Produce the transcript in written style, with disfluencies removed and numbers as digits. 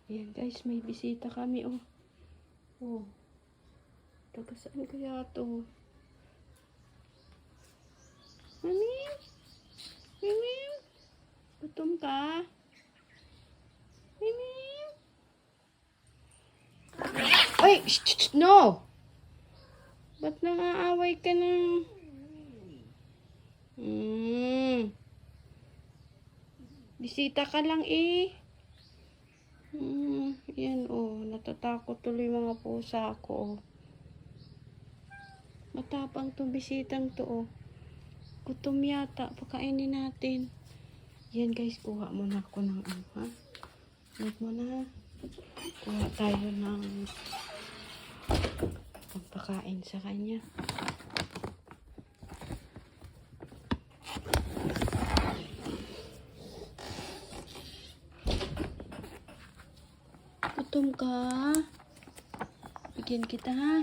Ayan guys, may bisita kami oh. Oh. Taga saan kaya to? Mami? Mimi? Gutom ka? Mimi? Ay! Shh, no! Ba't nangaaway ka na? Bisita ka lang eh. Yan oh, natatakot tuloy mga pusa ko. Matapang tong bisitang to oh. Gutom yata, pakainin natin. Yan guys, kuha muna ako ng ano ha. Wait mo na. Kuha tayo ng pagpakain sa kanya. Gutom ka? Bigyan kita ha.